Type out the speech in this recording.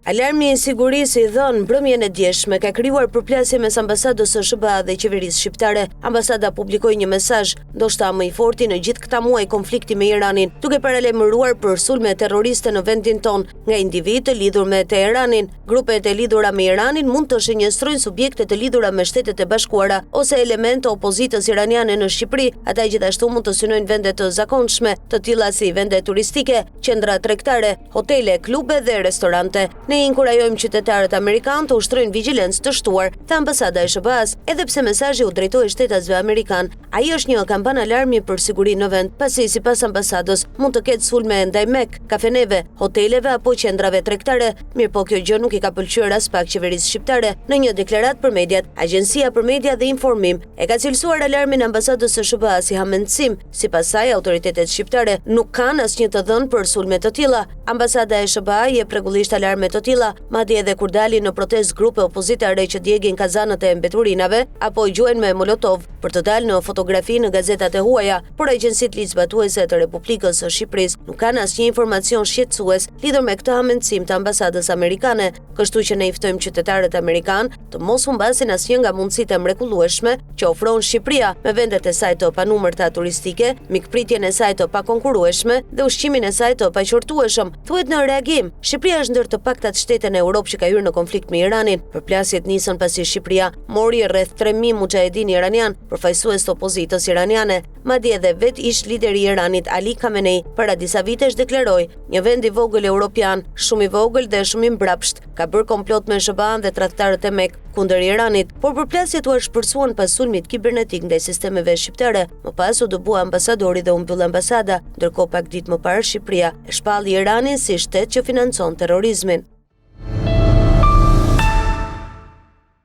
Alarmi i sigurisë i dhënë mbrëmjen e djeshme ka krijuar përplasje mes ambasadës së SBA dhe qeverisë shqiptare. Ambasada publikoi një mesazh, ndoshta më i forti në gjithë këtë muaj konflikti me Iranin, duke paralajmëruar për sulme terroriste në vendin ton nga individ të lidhur me Teheranin. Grupet e lidhura me Iranin mund të shënjestrojnë subjekte të lidhura me Shtetet e Bashkuara ose elemente opozitës iraniane në Shqipëri. Ata gjithashtu mund të synojnë vende të zakonshme, të tilla si vende turistike, qendra tregtare, hotele, klube dhe restorante. Ne inkurajojmë qytetarët amerikanë të ushtrojnë vigjilencë të shtuar, tha ambasada e SBA-s, edhe pse mesazhi u drejtoi shtetasve amerikan. Ai është një kampan alarmi për siguri në vend, pasi sipas ambasadës mund të ketë sulme ndaj mek, kafeneve, hoteleve apo qendrave tregtare. Mirpo kjo gjë nuk i ka pëlqyer as pak qeverisë shqiptare. Në një deklaratë për mediat, Agjencia për Media dhe Informim e ka cilësuar alarmin e ambasadës së SBA-s si hamendësim. Sipas saj, autoritetet shqiptare nuk kanë asnjë të dhënë për sulme të tilla. Ambasada e SBA jep rregullisht alarme të tilla, madje edhe kur dalin në protestë grupe opozitare që djegin kazanët e mbeturinave apo gjuajnë me molotov për të dalë në fotografi në gazetat e huaja, por agjencitë ligjzbatuese të Republikës së Shqipërisë nuk kanë asnjë informacion shqetësues lidhur me këtë hamendësim të ambasadës amerikane, kështu që ne i ftojmë qytetarët amerikanë të mos humbasin asnjë nga mundësitë e mrekullueshme që ofron Shqipëria me vendet e saj të panumërta turistike, mikpritjen e saj të pakonkurrueshme dhe ushqimin e saj të paqortueshëm. Thuhet në reagim, Shqipëria është ndër të paktat shtete në Europë që ka hyrë në konflikt me Iranin. Përplasjet nisën pasi Shqipëria mori rreth 3000 mujahedin iranian, përfaqësues të opozitës iraniane. Madje edhe vet ish lideri i Iranit Ali Khamenei para disa vitesh deklaroi, një vend i vogël europian, shumë i vogël dhe shumë i mbrapsht, ka bërë komplot me SBA-n dhe tradhtarët e Mek kundër Iranit, por përplasjet u shpërsuan pas sulmit kibernetik ndaj sistemeve shqiptare. Më pas u dëbua ambasadori dhe u mbyll ambasada, ndërkohë pak ditë më parë Shqipëria e shpalli Iranin si shtet që financon terrorizmin.